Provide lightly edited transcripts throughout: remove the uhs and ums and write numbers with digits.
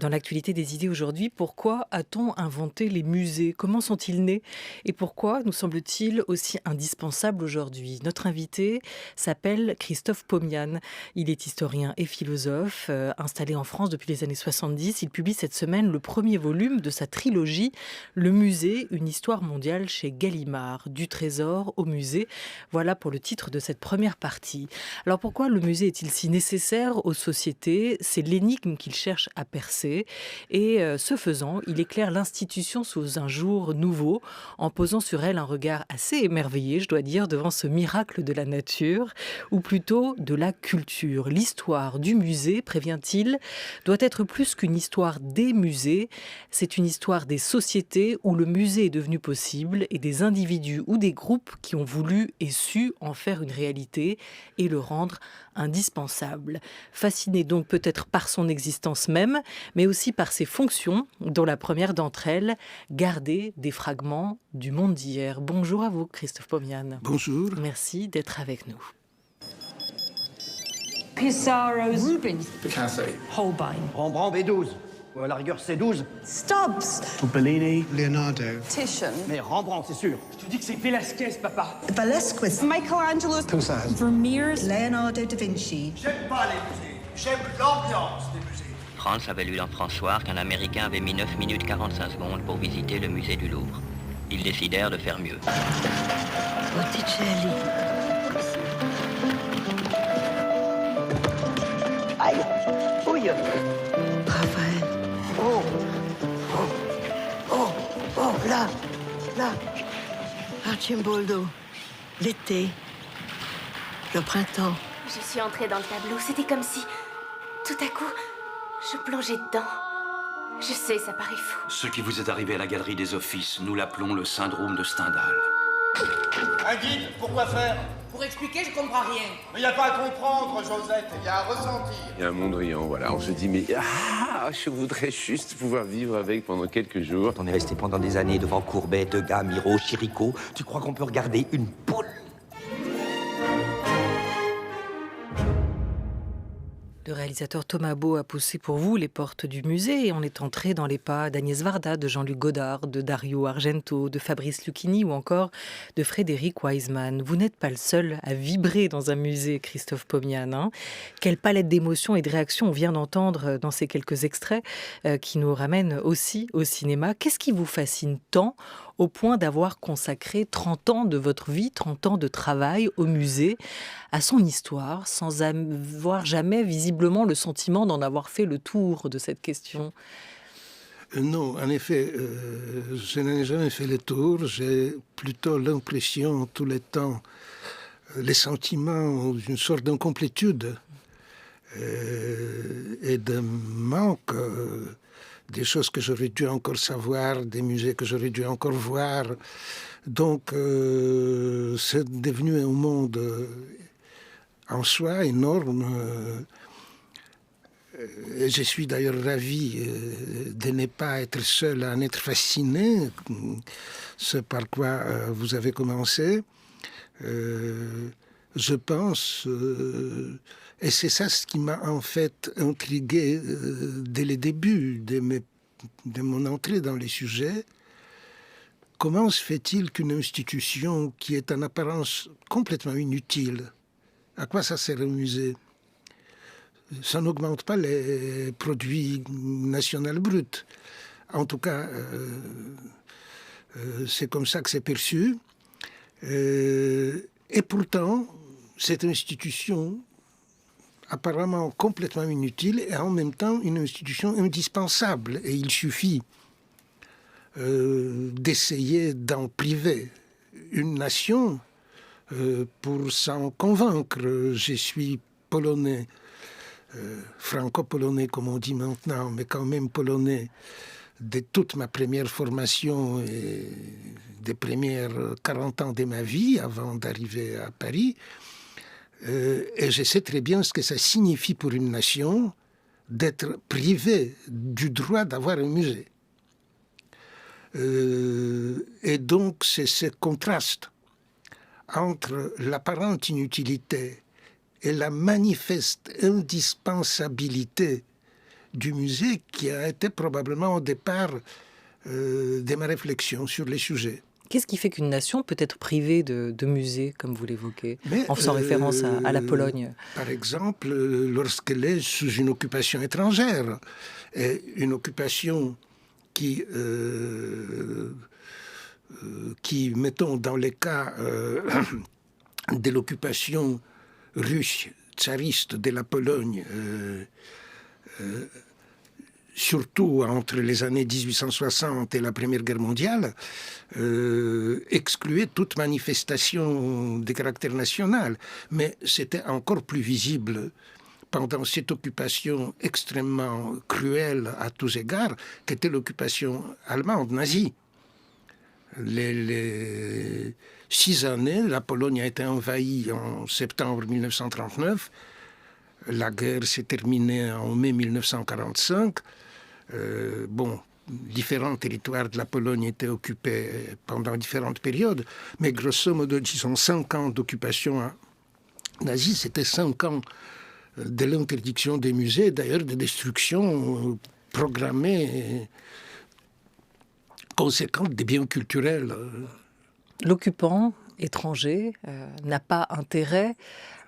Dans l'actualité des idées aujourd'hui, pourquoi a-t-on inventé les musées? Comment sont-ils nés? Et pourquoi nous semble-t-il aussi indispensable aujourd'hui? Notre invité s'appelle Christophe Pomian. Il est historien et philosophe, installé en France depuis les années 70. Il publie cette semaine le premier volume de sa trilogie Le musée, une histoire mondiale chez Gallimard. Du trésor au musée. Voilà pour le titre de cette première partie. Alors pourquoi le musée est-il si nécessaire aux sociétés? C'est l'énigme qu'il cherche à percer. Et ce faisant, il éclaire l'institution sous un jour nouveau, en posant sur elle un regard assez émerveillé, je dois dire, devant ce miracle de la nature, ou plutôt de la culture. L'histoire du musée, prévient-il, doit être plus qu'une histoire des musées. C'est une histoire des sociétés où le musée est devenu possible et des individus ou des groupes qui ont voulu et su en faire une réalité et le rendre indispensable. Fasciné donc peut-être par son existence même, mais aussi par ses fonctions, dont la première d'entre elles, garder des fragments du monde d'hier. Bonjour à vous, Christophe Pomian. Bonjour. Merci d'être avec nous. Pissarro's, Rubens, Picasso. Holbein, Rembrandt B12. Ou à la rigueur C12. Stubbs, Bellini. Leonardo. Titian, Mais Rembrandt, c'est sûr. Je te dis que c'est Velasquez, papa. Velasquez, Michelangelo, Toussaint. Vermeer's, Leonardo da Vinci. J'aime pas les musées, j'aime l'ambiance des musées. Franz avait lu dans François qu'un Américain avait mis 9 minutes 45 secondes pour visiter le musée du Louvre. Ils décidèrent de faire mieux. Botticelli. Aïe. Ouille. Raphaël. Oh. Là. Arcimboldo. L'été. Le printemps. Je suis entrée dans le tableau, c'était comme si, tout à coup, je plongeais dedans. Je sais, ça paraît fou. Ce qui vous est arrivé à la Galerie des Offices, nous l'appelons le syndrome de Stendhal. Un guide, pourquoi faire? Pour expliquer, je comprends rien. Mais il n'y a pas à comprendre, Josette, il y a à ressentir. Il y a un Mondrian, voilà. On se dit, mais je voudrais juste pouvoir vivre avec pendant quelques jours. On est resté pendant des années devant Courbet, Degas, Miro, Chirico. Tu crois qu'on peut regarder une poule? Le réalisateur Thomas Beau a poussé pour vous les portes du musée et on est entré dans les pas d'Agnès Varda, de Jean-Luc Godard, de Dario Argento, de Fabrice Lucchini ou encore de Frédéric Wiseman. Vous n'êtes pas le seul à vibrer dans un musée, Christophe Pomian. Hein. Quelle palette d'émotions et de réactions on vient d'entendre dans ces quelques extraits qui nous ramènent aussi au cinéma. Qu'est-ce qui vous fascine tant au point d'avoir consacré 30 ans de votre vie, 30 ans de travail au musée, à son histoire, sans avoir jamais visiblement le sentiment d'en avoir fait le tour de cette question? Non, en effet, je n'en ai jamais fait le tour. J'ai plutôt l'impression, tout le temps, les sentiments d'une sorte d'incomplétude et de manque. Des choses que j'aurais dû encore savoir, des musées que j'aurais dû encore voir. Donc, c'est devenu un monde en soi énorme. Et je suis d'ailleurs ravi de ne pas être seul à en être fasciné, ce par quoi vous avez commencé. Je pense... Et c'est ça ce qui m'a en fait intrigué dès le début de mon entrée dans les sujets. Comment se fait-il qu'une institution qui est en apparence complètement inutile, à quoi ça sert un musée? Ça n'augmente pas les produits nationaux bruts. En tout cas, c'est comme ça que c'est perçu. Et pourtant, cette institution apparemment complètement inutile et en même temps une institution indispensable. Et il suffit d'essayer d'en priver une nation pour s'en convaincre. Je suis polonais, franco-polonais comme on dit maintenant, mais quand même polonais de toute ma première formation et des premières 40 ans de ma vie avant d'arriver à Paris. Et je sais très bien ce que ça signifie pour une nation d'être privée du droit d'avoir un musée. Et donc, c'est ce contraste entre l'apparente inutilité et la manifeste indispensabilité du musée qui a été probablement au départ de ma réflexion sur les sujets. Qu'est-ce qui fait qu'une nation peut être privée de musées, comme vous l'évoquez, en faisant référence à la Pologne? Par exemple, lorsqu'elle est sous une occupation étrangère, et une occupation qui, mettons, dans les cas de l'occupation russe, tsariste de la Pologne, surtout entre les années 1860 et la Première Guerre mondiale, excluait toute manifestation de caractère national. Mais c'était encore plus visible pendant cette occupation extrêmement cruelle à tous égards, qu'était l'occupation allemande, nazie. Les 6 années, la Pologne a été envahie en septembre 1939. La guerre s'est terminée en mai 1945. Différents territoires de la Pologne étaient occupés pendant différentes périodes, mais grosso modo, disons 5 ans d'occupation nazie, c'était 5 ans de l'interdiction des musées, d'ailleurs de destruction programmée conséquente des biens culturels. L'occupant étranger n'a pas intérêt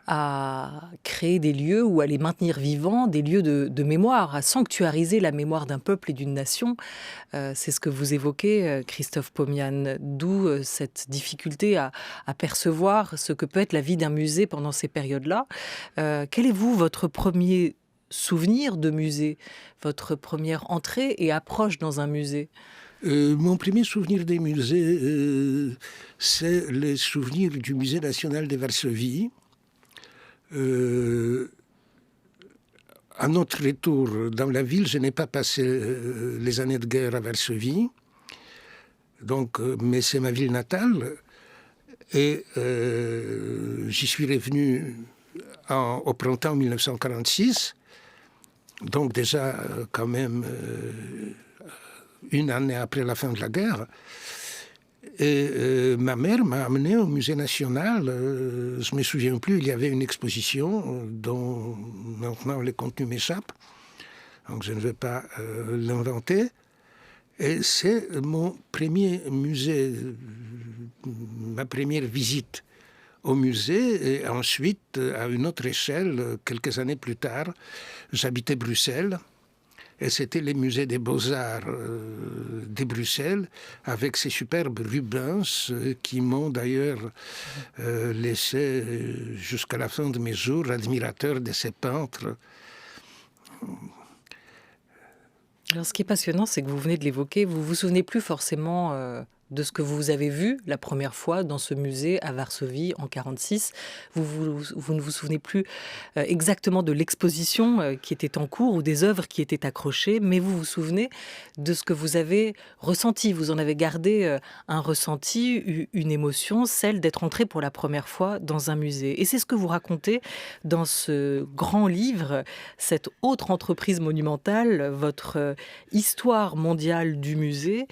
à créer des lieux ou à les maintenir vivants, des lieux de mémoire, à sanctuariser la mémoire d'un peuple et d'une nation. C'est ce que vous évoquez, Christophe Pomian, d'où cette difficulté à percevoir ce que peut être la vie d'un musée pendant ces périodes-là. Quel est, votre premier souvenir de musée, votre première entrée et approche dans un musée? Mon premier souvenir des musées, c'est le souvenir du Musée national de Varsovie. À notre retour dans la ville, je n'ai pas passé les années de guerre à Varsovie, mais c'est ma ville natale. Et j'y suis revenu au printemps 1946, donc déjà quand même une année après la fin de la guerre. Et ma mère m'a amené au musée national. Je ne me souviens plus, il y avait une exposition dont maintenant le contenu m'échappe. Donc je ne vais pas l'inventer. Et c'est mon premier musée, ma première visite au musée. Et ensuite, à une autre échelle, quelques années plus tard, j'habitais Bruxelles. Et c'était les musées des Beaux-Arts de Bruxelles, avec ces superbes Rubens qui m'ont d'ailleurs laissé jusqu'à la fin de mes jours admirateur de ces peintres. Alors, ce qui est passionnant, c'est que vous venez de l'évoquer, vous ne vous souvenez plus forcément de ce que vous avez vu la première fois dans ce musée à Varsovie en 1946. Vous ne vous souvenez plus exactement de l'exposition qui était en cours ou des œuvres qui étaient accrochées, mais vous vous souvenez de ce que vous avez ressenti. Vous en avez gardé un ressenti, une émotion, celle d'être entré pour la première fois dans un musée. Et c'est ce que vous racontez dans ce grand livre, cette autre entreprise monumentale, votre histoire mondiale du musée.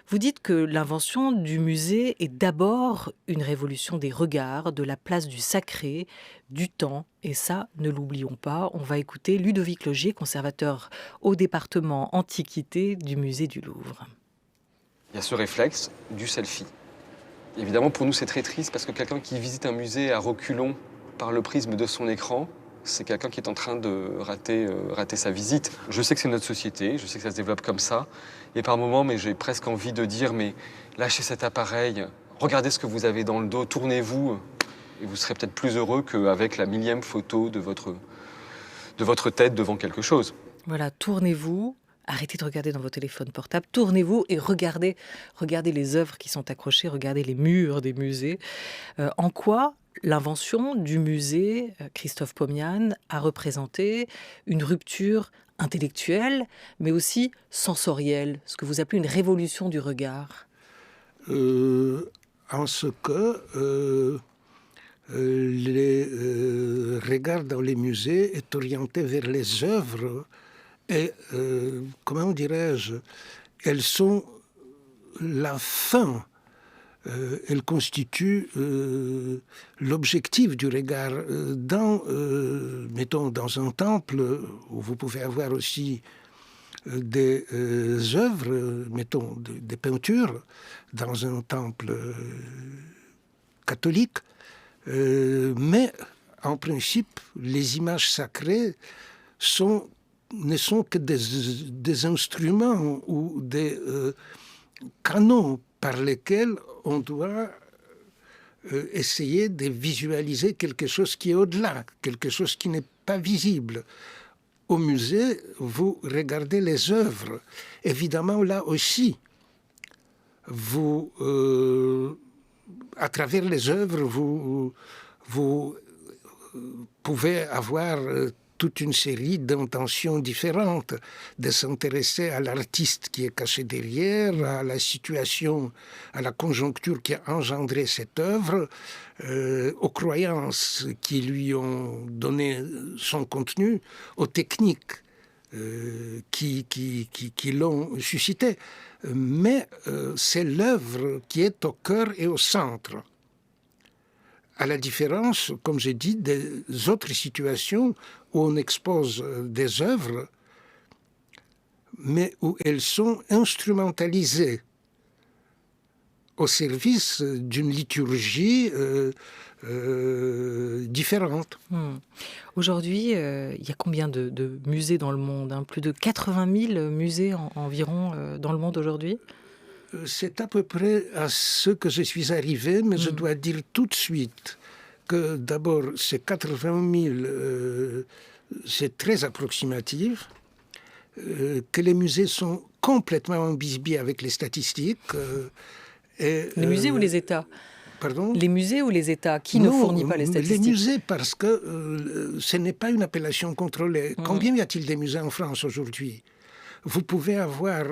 Vous dites que l'invention du musée est d'abord une révolution des regards, de la place du sacré, du temps. Et ça, ne l'oublions pas. On va écouter Ludovic Logier, conservateur au département Antiquité du musée du Louvre. Il y a ce réflexe du selfie. Évidemment, pour nous, c'est très triste parce que quelqu'un qui visite un musée à reculons par le prisme de son écran, c'est quelqu'un qui est en train de rater sa visite. Je sais que c'est notre société, je sais que ça se développe comme ça. Et par moments, mais j'ai presque envie de dire, mais lâchez cet appareil, regardez ce que vous avez dans le dos, tournez-vous, et vous serez peut-être plus heureux qu'avec la millième photo de votre tête devant quelque chose. Voilà, tournez-vous. Arrêtez de regarder dans vos téléphones portables, tournez-vous et regardez les œuvres qui sont accrochées, regardez les murs des musées. En quoi l'invention du musée, Christophe Pomian, a représenté une rupture intellectuelle, mais aussi sensorielle, ce que vous appelez une révolution du regard? En ce que les regards dans les musées est orienté vers les œuvres et, comment dirais-je, elles sont la fin. Elle constitue l'objectif du regard. Mettons, dans un temple, où vous pouvez avoir aussi des œuvres, mettons, des peintures dans un temple catholique, mais en principe, les images sacrées ne sont que des instruments ou des canaux par lesquels on doit essayer de visualiser quelque chose qui est au-delà, quelque chose qui n'est pas visible. Au musée, vous regardez les œuvres. Évidemment, là aussi, vous, à travers les œuvres, vous pouvez avoir toute une série d'intentions différentes, de s'intéresser à l'artiste qui est caché derrière, à la situation, à la conjoncture qui a engendré cette œuvre, aux croyances qui lui ont donné son contenu, aux techniques qui l'ont suscité. Mais c'est l'œuvre qui est au cœur et au centre. À la différence, comme j'ai dit, des autres situations où on expose des œuvres, mais où elles sont instrumentalisées au service d'une liturgie différente. Aujourd'hui, il y a combien de musées dans le monde, hein? Plus de 80 000 musées environ dans le monde aujourd'hui? C'est à peu près à ce que je suis arrivé, mais je dois dire tout de suite que d'abord, ces 80 000, c'est très approximatif, que les musées sont complètement en bisbille avec les statistiques. Les musées ou les États? Pardon? Les musées ou les États? Qui ne fournit pas les statistiques? Les musées, parce que ce n'est pas une appellation contrôlée. Combien y a-t-il de musées en France aujourd'hui? Vous pouvez avoir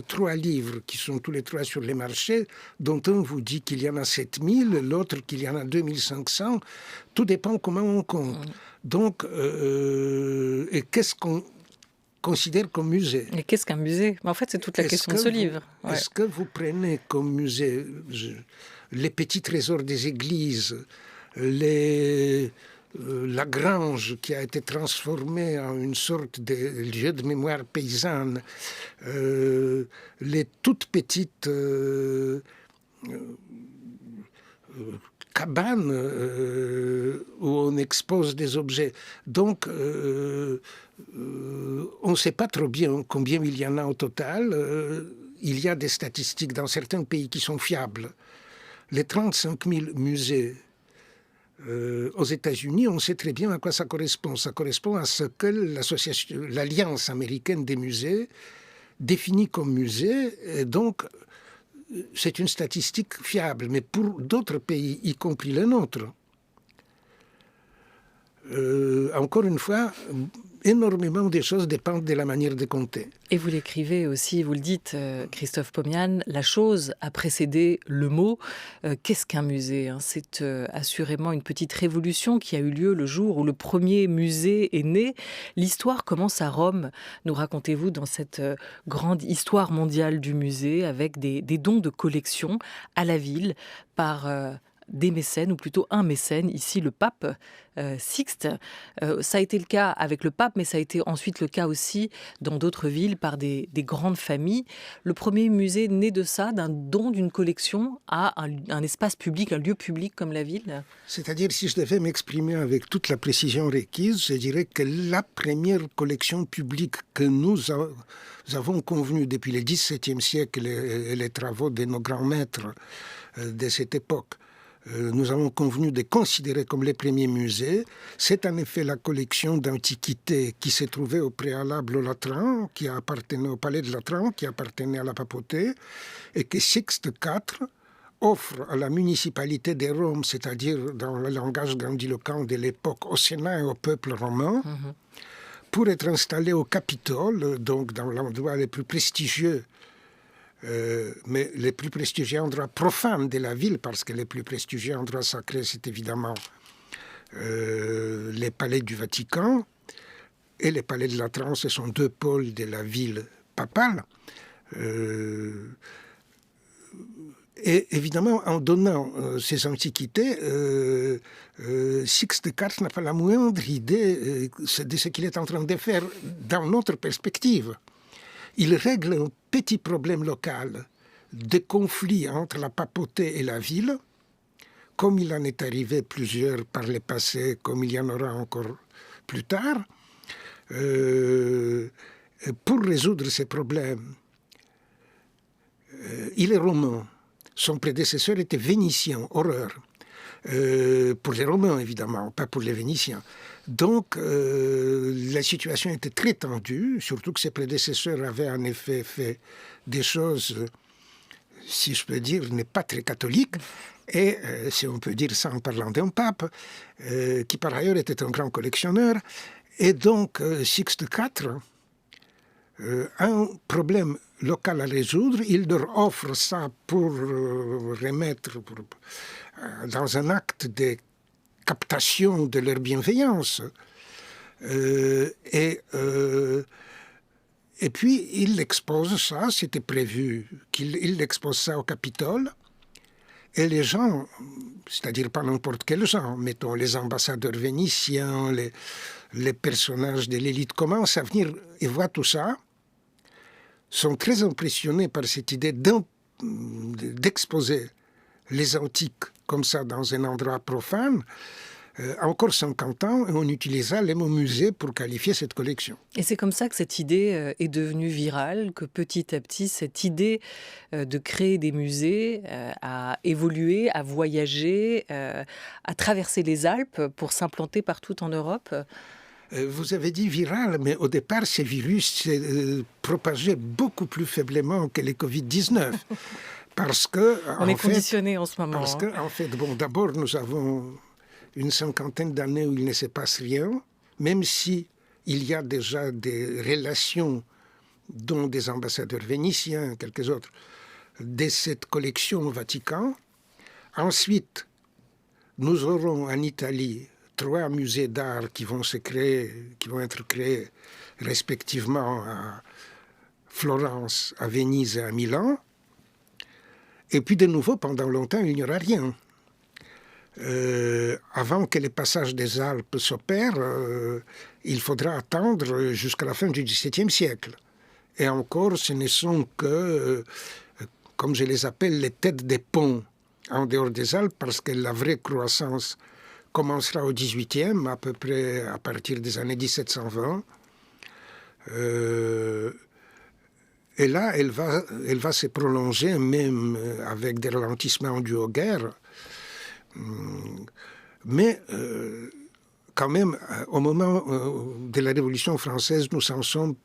3 livres qui sont tous les 3 sur les marchés, dont un vous dit qu'il y en a 7000, l'autre qu'il y en a 2500. Tout dépend comment on compte. Donc, et qu'est-ce qu'on considère comme musée? Et qu'est-ce qu'un musée? En fait, c'est toute la question de ce livre. Ouais. Est-ce que vous prenez comme musée les petits trésors des églises, la grange qui a été transformée en une sorte de lieu de mémoire paysanne, les toutes petites cabanes où on expose des objets. Donc, on ne sait pas trop bien combien il y en a au total. Il y a des statistiques dans certains pays qui sont fiables. Les 35 000 musées aux États-Unis, on sait très bien à quoi ça correspond. Ça correspond à ce que l'Alliance américaine des musées définit comme musée. Et donc, c'est une statistique fiable. Mais pour d'autres pays, y compris le nôtre, encore une fois, énormément de choses dépendent de la manière de compter. Et vous l'écrivez aussi, vous le dites, Christophe Pomian, la chose a précédé le mot. Qu'est-ce qu'un musée, hein? C'est assurément une petite révolution qui a eu lieu le jour où le premier musée est né. L'histoire commence à Rome, nous racontez-vous, dans cette grande histoire mondiale du musée, avec des dons de collection à la ville par des mécènes, ou plutôt un mécène, ici le pape Sixte. Ça a été le cas avec le pape, mais ça a été ensuite le cas aussi dans d'autres villes par des grandes familles. Le premier musée naît de ça, d'un don d'une collection à un espace public, un lieu public comme la ville. C'est-à-dire, si je devais m'exprimer avec toute la précision requise, je dirais que la première collection publique que nous avons convenue depuis le XVIIe siècle et les travaux de nos grands maîtres de cette époque, nous avons convenu de considérer comme les premiers musées. C'est en effet la collection d'antiquités qui s'est trouvée au préalable au Latran, qui appartenait au palais de Latran, qui appartenait à la papauté, et que Sixte IV offre à la municipalité de Rome, c'est-à-dire dans le langage grandiloquent de l'époque, au Sénat et au peuple romain, pour être installé au Capitole, donc dans l'endroit le plus prestigieux, mais les plus prestigieux endroits profanes de la ville, parce que les plus prestigieux endroits sacrés, c'est évidemment les palais du Vatican et les palais de Latran, ce sont 2 pôles de la ville papale. Et évidemment, en donnant ces antiquités, Sixte IV n'a pas la moindre idée de ce qu'il est en train de faire dans notre perspective. Il règle un petit problème local de conflit entre la papauté et la ville, comme il en est arrivé plusieurs par le passé, comme il y en aura encore plus tard. Pour résoudre ces problèmes, il est roman. Son prédécesseur était vénitien, horreur. Pour les Romains, évidemment, pas pour les Vénitiens. Donc, la situation était très tendue, surtout que ses prédécesseurs avaient en effet fait des choses, si je peux dire, n'est pas très catholiques, et, si on peut dire ça en parlant d'un pape, qui par ailleurs était un grand collectionneur. Et donc, Sixte IV, un problème local à résoudre, il leur offre ça pour remettre dans un acte de captation de leur bienveillance. Et puis, il expose ça, c'était prévu qu'il expose ça au Capitole, et les gens, c'est-à-dire pas n'importe quels gens, mettons les ambassadeurs vénitiens, les personnages de l'élite, commencent à venir et voient tout ça, sont très impressionnés par cette idée d'exposer les antiques comme ça dans un endroit profane. Encore 50 ans, on utilisa les mots musée pour qualifier cette collection. Et c'est comme ça que cette idée est devenue virale, que petit à petit, cette idée de créer des musées a évolué, a voyagé, a traversé les Alpes pour s'implanter partout en Europe. Vous avez dit viral, mais au départ, ces virus s'est propagé beaucoup plus faiblement que les Covid-19. Parce que, on est conditionné en ce moment. Parce que, en fait, bon, d'abord, nous avons une cinquantaine d'années où il ne se passe rien, même si il y a déjà des relations, dont des ambassadeurs vénitiens, quelques autres, de cette collection au Vatican. Ensuite, nous aurons en Italie 3 musées d'art qui vont être créés respectivement à Florence, à Venise et à Milan. Et puis de nouveau, pendant longtemps, il n'y aura rien. Avant que le passage des Alpes s'opère, il faudra attendre jusqu'à la fin du XVIIe siècle. Et encore, ce ne sont que, comme je les appelle, les têtes des ponts en dehors des Alpes, parce que la vraie croissance commencera au XVIIIe, à peu près à partir des années 1720. Et là, elle va se prolonger, même avec des ralentissements dus aux guerres. Mais quand même, au moment de la Révolution française, nous en sommes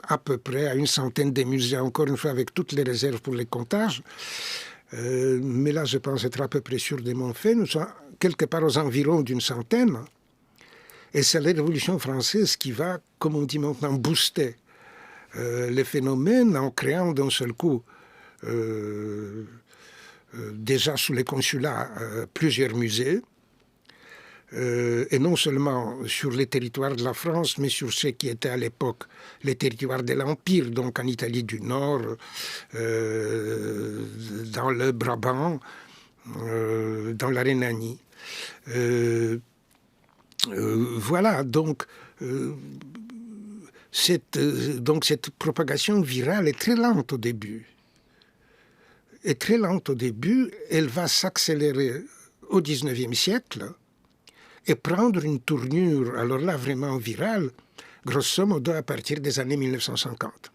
à peu près à une centaine de musées, encore une fois avec toutes les réserves pour les comptages. Mais là, je pense être à peu près sûr de mon fait. Nous sommes quelque part aux environs d'une centaine. Et c'est la Révolution française qui va, comme on dit maintenant, booster les phénomènes en créant d'un seul coup, déjà sous les consulats, plusieurs musées. Et non seulement sur les territoires de la France, mais sur ce qui étaient à l'époque les territoires de l'Empire, donc en Italie du Nord, dans le Brabant, dans la Rhénanie. Voilà, donc cette propagation virale est très lente au début. Elle va s'accélérer au XIXe siècle et prendre une tournure, alors là, vraiment virale, grosso modo à partir des années 1950.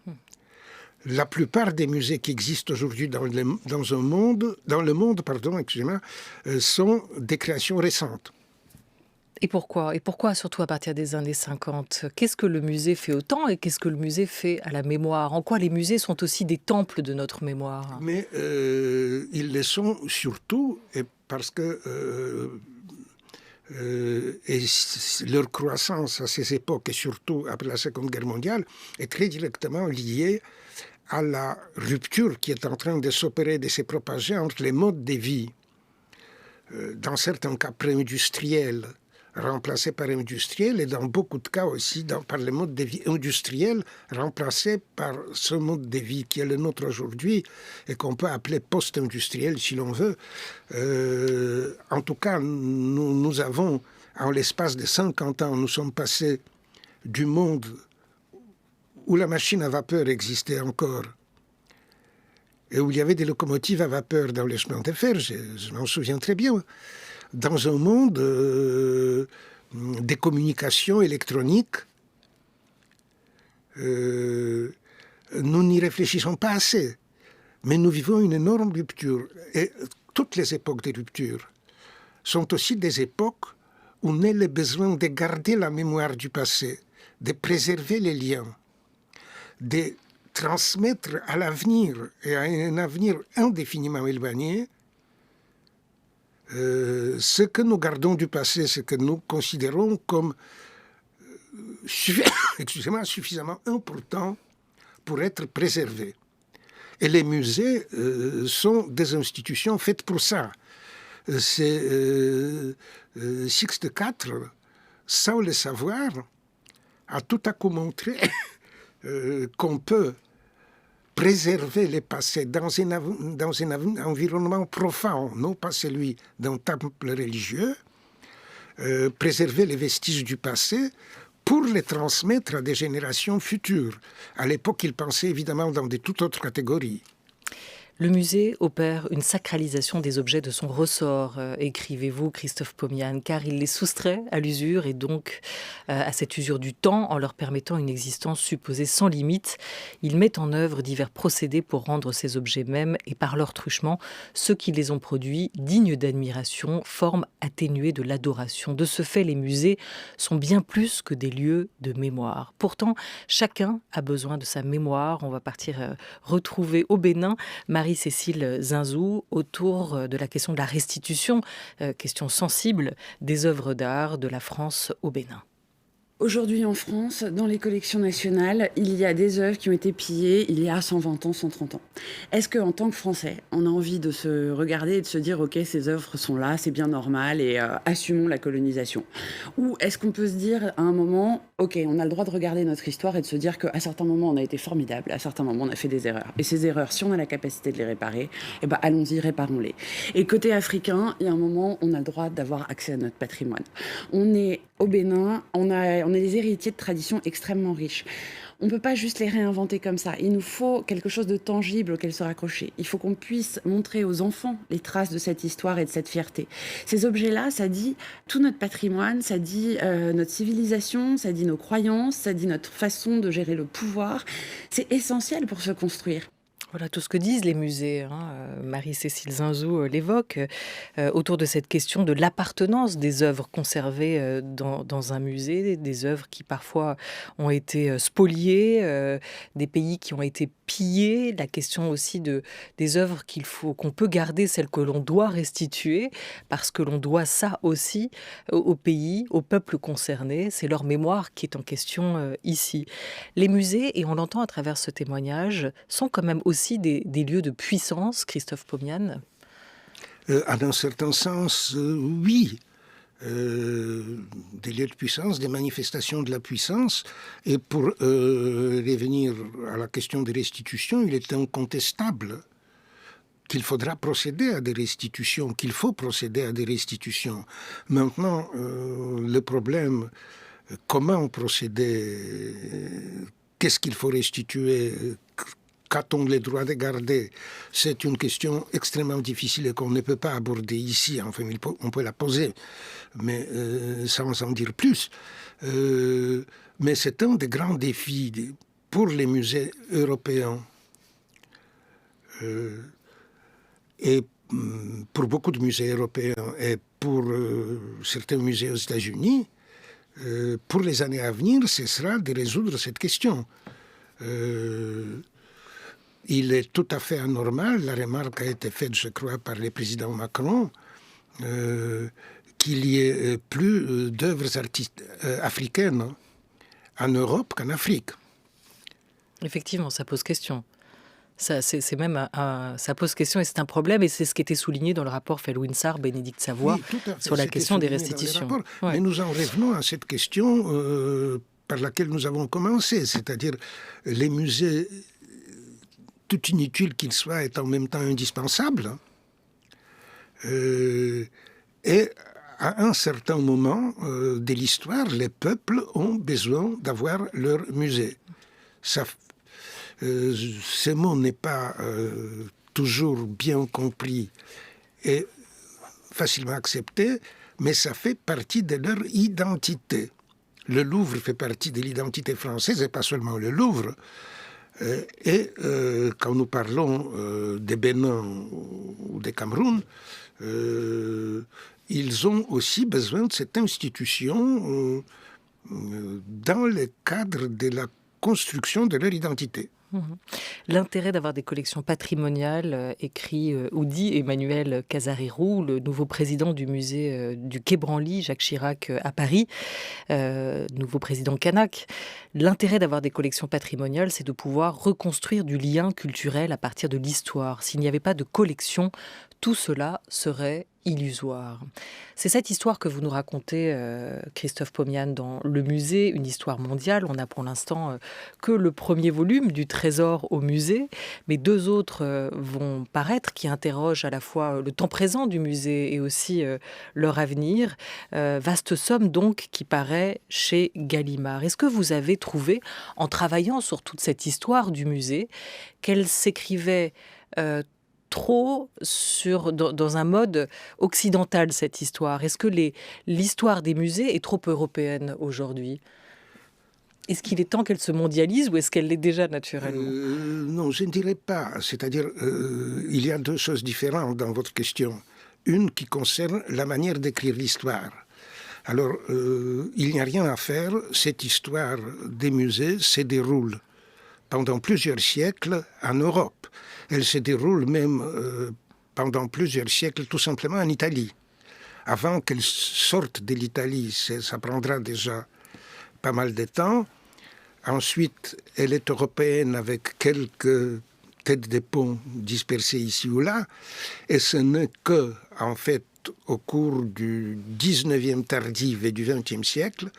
La plupart des musées qui existent aujourd'hui dans le monde, sont des créations récentes. Et pourquoi ? Et pourquoi surtout à partir des années 50 ? Qu'est-ce que le musée fait au temps et qu'est-ce que le musée fait à la mémoire ? En quoi les musées sont aussi des temples de notre mémoire ? Mais ils le sont surtout parce que et leur croissance à ces époques, et surtout après la Seconde Guerre mondiale, est très directement liée à la rupture qui est en train de s'opérer, de se propager entre les modes de vie, dans certains cas pré-industriels, remplacés par industriels, et dans beaucoup de cas aussi par les modes de vie industriels remplacés par ce mode de vie qui est le nôtre aujourd'hui et qu'on peut appeler post-industriel si l'on veut. En tout cas, nous avons, en l'espace de 50 ans, nous sommes passés du monde où la machine à vapeur existait encore, et où il y avait des locomotives à vapeur dans les chemins de fer, je m'en souviens très bien, dans un monde des communications électroniques, nous n'y réfléchissons pas assez. Mais nous vivons une énorme rupture. Et toutes les époques de rupture sont aussi des époques où naît le besoin de garder la mémoire du passé, de préserver les liens, de transmettre à l'avenir, et à un avenir indéfiniment éloigné, ce que nous gardons du passé, ce que nous considérons comme suffisamment important pour être préservé. Et les musées sont des institutions faites pour ça. C'est Sixte IV, sans le savoir, a tout à coup montré qu'on peut préserver le passé dans un environnement profane, non pas celui d'un temple religieux, préserver les vestiges du passé pour les transmettre à des générations futures. À l'époque, ils pensaient évidemment dans de toutes autres catégories. Le musée opère une sacralisation des objets de son ressort, écrivez-vous, Christophe Pomian, car il les soustrait à l'usure et donc à cette usure du temps en leur permettant une existence supposée sans limite. Il met en œuvre divers procédés pour rendre ces objets mêmes et par leur truchement, ceux qui les ont produits, dignes d'admiration, forme atténuée de l'adoration. De ce fait, les musées sont bien plus que des lieux de mémoire. Pourtant, chacun a besoin de sa mémoire. On va partir retrouver au Bénin Marie-Cécile Zinzou autour de la question de la restitution, question sensible des œuvres d'art de la France au Bénin. Aujourd'hui en France, dans les collections nationales, il y a des œuvres qui ont été pillées il y a 120 ans, 130 ans. Est-ce qu'en tant que Français, on a envie de se regarder et de se dire « Ok, ces œuvres sont là, c'est bien normal et assumons la colonisation » Ou est-ce qu'on peut se dire à un moment « Ok, on a le droit de regarder notre histoire et de se dire qu'à certains moments on a été formidable, à certains moments on a fait des erreurs. Et ces erreurs, si on a la capacité de les réparer, eh ben, allons-y, réparons-les. » Et côté africain, il y a un moment, on a le droit d'avoir accès à notre patrimoine. On est au Bénin, on est des héritiers de traditions extrêmement riches. On ne peut pas juste les réinventer comme ça. Il nous faut quelque chose de tangible auquel se raccrocher. Il faut qu'on puisse montrer aux enfants les traces de cette histoire et de cette fierté. Ces objets-là, ça dit tout notre patrimoine, ça dit notre civilisation, ça dit nos croyances, ça dit notre façon de gérer le pouvoir. C'est essentiel pour se construire. Voilà tout ce que disent les musées. Marie-Cécile Zinzou l'évoque autour de cette question de l'appartenance des œuvres conservées dans un musée, des œuvres qui parfois ont été spoliées, des pays qui ont été pillés, la question aussi des œuvres qu'on peut garder, celles que l'on doit restituer, parce que l'on doit ça aussi au pays, au peuple concerné. C'est leur mémoire qui est en question ici. Les musées, et on l'entend à travers ce témoignage, sont quand même aussi des lieux de puissance, Christophe Pomian. En un certain sens, oui. Des lieux de puissance, des manifestations de la puissance. Et pour revenir à la question des restitutions, il est incontestable qu'il faudra procéder à des restitutions, qu'il faut procéder à des restitutions. Maintenant, le problème, comment procéder, qu'est-ce qu'il faut restituer, qu'a-t-on le droit de garder? C'est une question extrêmement difficile et qu'on ne peut pas aborder ici. Enfin, on peut la poser, mais sans en dire plus. Mais c'est un des grands défis pour les musées européens et pour beaucoup de musées européens et pour certains musées aux États-Unis. Pour les années à venir, ce sera de résoudre cette question. Il est tout à fait anormal, la remarque a été faite, je crois, par le président Macron, qu'il y ait plus d'œuvres africaines en Europe qu'en Afrique. Effectivement, ça pose question. Ça pose question et c'est un problème, et c'est ce qui était souligné dans le rapport Felwinsar, Bénédicte Savoie, sur la question des restitutions. Ouais. Mais nous en revenons à cette question par laquelle nous avons commencé, c'est-à-dire les musées, tout inutile qu'ils soient, est en même temps indispensable. Et à un certain moment de l'histoire, les peuples ont besoin d'avoir leur musée. ce mot n'est pas toujours bien compris et facilement accepté, mais ça fait partie de leur identité. Le Louvre fait partie de l'identité française, et pas seulement le Louvre. Quand nous parlons des Bénin ou des Cameroun, ils ont aussi besoin de cette institution dans le cadre de la construction de leur identité. L'intérêt d'avoir des collections patrimoniales, écrit ou dit Emmanuel Casarérou, le nouveau président du musée du Quai Branly, Jacques Chirac à Paris, nouveau président Canac. L'intérêt d'avoir des collections patrimoniales, c'est de pouvoir reconstruire du lien culturel à partir de l'histoire. S'il n'y avait pas de collection, tout cela serait illusoire. C'est cette histoire que vous nous racontez, Christophe Pomian, dans Le Musée, une histoire mondiale. On n'a pour l'instant que le premier volume du Trésor au musée, mais 2 autres vont paraître qui interrogent à la fois le temps présent du musée et aussi leur avenir. Vaste somme donc qui paraît chez Gallimard. Est-ce que vous avez trouvé, en travaillant sur toute cette histoire du musée, qu'elle s'écrivait trop dans un mode occidental, cette histoire? Est-ce que l'histoire des musées est trop européenne aujourd'hui? Est-ce qu'il est temps qu'elle se mondialise ou est-ce qu'elle l'est déjà naturellement? Non, je ne dirais pas. C'est-à-dire, il y a 2 choses différentes dans votre question. Une qui concerne la manière d'écrire l'histoire. Alors, il n'y a rien à faire. Cette histoire des musées se déroule pendant plusieurs siècles en Europe. Elle se déroule même pendant plusieurs siècles tout simplement en Italie. Avant qu'elle sorte de l'Italie, ça prendra déjà pas mal de temps. Ensuite, elle est européenne avec quelques têtes de pont dispersées ici ou là. Et ce n'est que, en fait, au cours du 19e tardif et du 20e siècle,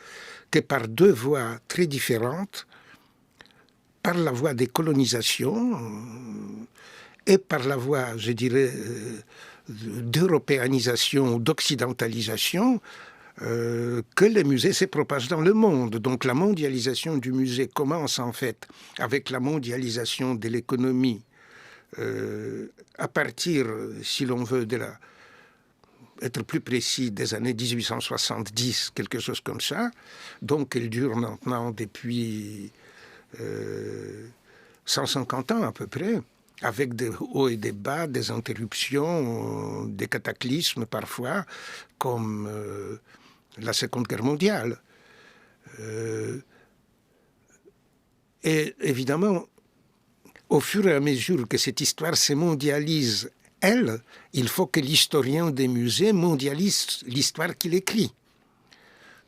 que par 2 voies très différentes, par la voie des colonisations et par la voie, je dirais, d'européanisation ou d'occidentalisation, que les musées se propagent dans le monde. Donc la mondialisation du musée commence en fait avec la mondialisation de l'économie à partir, si l'on veut, être plus précis, des années 1870, quelque chose comme ça. Donc elle dure maintenant depuis 150 ans à peu près, avec des hauts et des bas, des interruptions, des cataclysmes parfois, comme la Seconde Guerre mondiale. Et évidemment, au fur et à mesure que cette histoire se mondialise, il faut que l'historien des musées mondialise l'histoire qu'il écrit.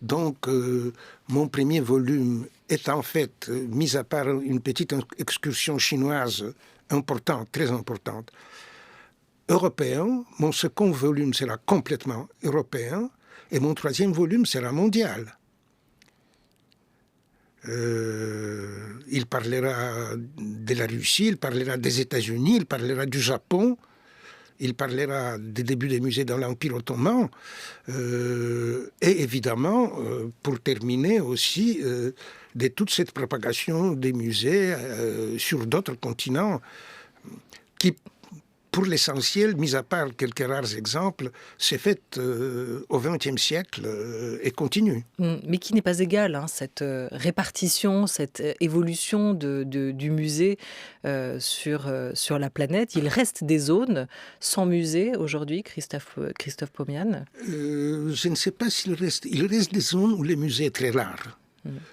Donc, mon premier volume est en fait, mis à part une petite excursion chinoise importante, très importante, européen. Mon second volume sera complètement européen et mon 3e volume sera mondial. Il parlera de la Russie, il parlera des États-Unis, il parlera du Japon, il parlera des débuts des musées dans l'Empire ottoman, et évidemment, pour terminer aussi, de toute cette propagation des musées sur d'autres continents qui, pour l'essentiel, mis à part quelques rares exemples, s'est faite au XXe siècle et continue. Mais qui n'est pas égale, cette répartition, cette évolution du musée sur la planète. Il reste des zones sans musée aujourd'hui, Christophe Pomian? Je ne sais pas s'il reste. Il reste des zones où le musée est très rare.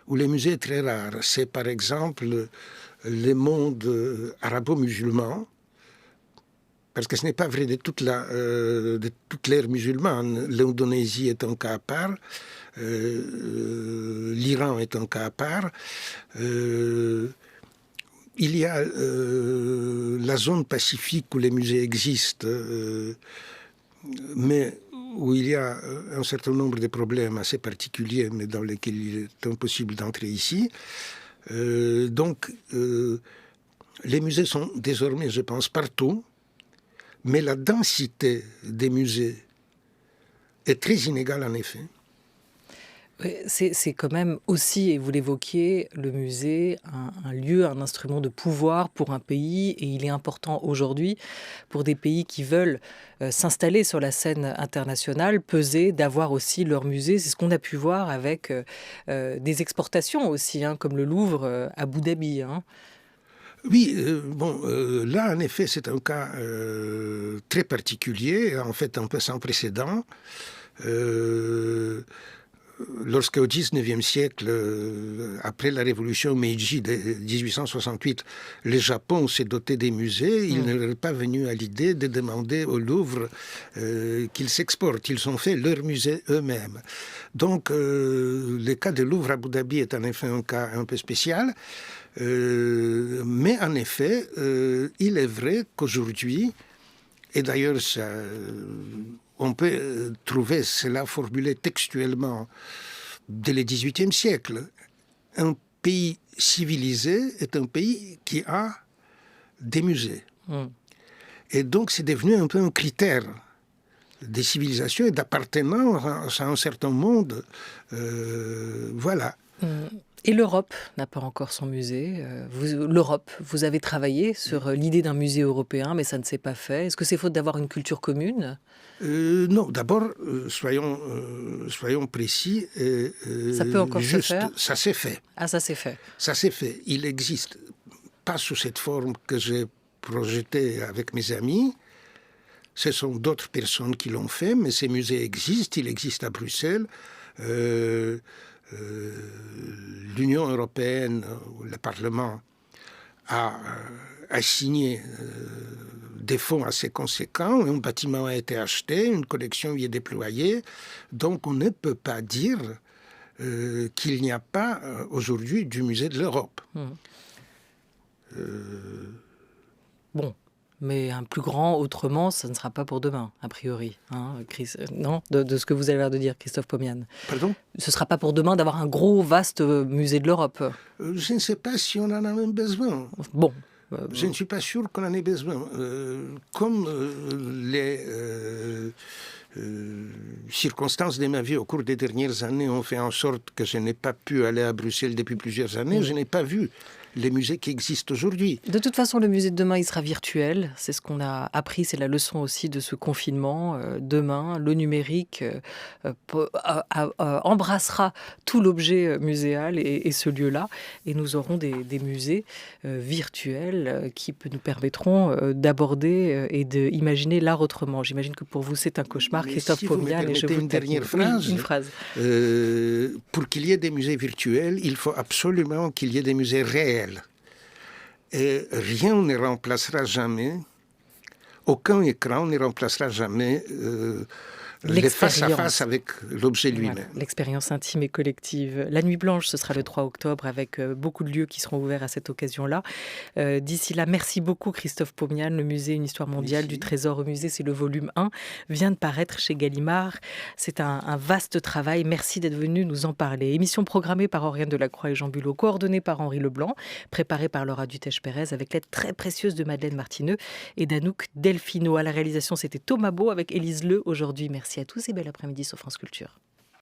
Où le musée est très rare. C'est par exemple le monde arabo-musulman, parce que ce n'est pas vrai de toute l'ère musulmane. L'Indonésie est un cas à part, l'Iran est un cas à part. Il y a la zone pacifique où les musées existent, mais où il y a un certain nombre de problèmes assez particuliers, mais dans lesquels il est impossible d'entrer ici. Donc, les musées sont désormais, je pense, partout, mais la densité des musées est très inégale en effet. Oui, c'est quand même aussi, et vous l'évoquiez, le musée, un lieu, un instrument de pouvoir pour un pays, et il est important aujourd'hui pour des pays qui veulent s'installer sur la scène internationale, peser, d'avoir aussi leur musée. C'est ce qu'on a pu voir avec des exportations aussi, hein, comme le Louvre à Abu Dhabi. Hein. Oui, là, en effet, c'est un cas très particulier, en fait un peu sans précédent. Lorsqu'au XIXe siècle, après la révolution Meiji de 1868, le Japon s'est doté des musées, il n'est pas venu à l'idée de demander au Louvre qu'ils s'exportent. Ils ont fait leur musée eux-mêmes. Donc, le cas du Louvre à Abu Dhabi est en effet un cas un peu spécial. Mais en effet, il est vrai qu'aujourd'hui, et d'ailleurs on peut trouver cela formulé textuellement dès le XVIIIe siècle, un pays civilisé est un pays qui a des musées. Et donc c'est devenu un peu un critère des civilisations et d'appartenance à un certain monde. Voilà. Et l'Europe n'a pas encore son musée. L'Europe, vous avez travaillé sur l'idée d'un musée européen, mais ça ne s'est pas fait. Est-ce que c'est faute d'avoir une culture commune ? Non, d'abord, soyons précis. Ça peut encore se faire ? Ça s'est fait. Ah, ça s'est fait. Ça s'est fait. Il existe, pas sous cette forme que j'ai projetée avec mes amis. Ce sont d'autres personnes qui l'ont fait, mais ces musées existent. Il existe à Bruxelles. L'Union européenne, le Parlement, a assigné des fonds assez conséquents. Un bâtiment a été acheté, une collection y est déployée. Donc on ne peut pas dire qu'il n'y a pas aujourd'hui du musée de l'Europe. Bon. Mais un plus grand, autrement, ça ne sera pas pour demain, a priori. Hein, non, de ce que vous avez l'air de dire, Christophe Pomian. Pardon ? Ce ne sera pas pour demain d'avoir un gros, vaste musée de l'Europe. Je ne sais pas si on en a même besoin. Bon. Je ne suis pas sûr qu'on en ait besoin. Comme les circonstances de ma vie au cours des dernières années ont fait en sorte que je n'ai pas pu aller à Bruxelles depuis plusieurs années, je n'ai pas vu les musées qui existent aujourd'hui. De toute façon, le musée de demain, il sera virtuel. C'est ce qu'on a appris, c'est la leçon aussi de ce confinement. Demain, le numérique embrassera tout l'objet muséal et ce lieu-là. Et nous aurons des musées virtuels qui nous permettront d'aborder et d'imaginer l'art autrement. J'imagine que pour vous, c'est un cauchemar, Mais Christophe si vous Pomian. me permettez une dernière phrase. Oui, une phrase. Pour qu'il y ait des musées virtuels, il faut absolument qu'il y ait des musées réels. Et rien ne remplacera jamais, aucun écran ne remplacera jamais les face-à-face avec l'objet lui-même. Voilà, l'expérience intime et collective. La Nuit Blanche, ce sera le 3 octobre avec beaucoup de lieux qui seront ouverts à cette occasion-là. D'ici là, merci beaucoup Christophe Pomian. Le musée Une histoire mondiale du trésor au musée, c'est le volume 1, vient de paraître chez Gallimard. C'est un vaste travail. Merci d'être venu nous en parler. Émission programmée par Oriane Delacroix et Jean Bulot, coordonnée par Henri Leblanc, préparée par Laura Dutèche-Pérez avec l'aide très précieuse de Madeleine Martineux et d'Anouk Delfino. À la réalisation, c'était Thomas Beau avec Élise Leu aujourd'hui. Merci à tous et bel après-midi sur France Culture.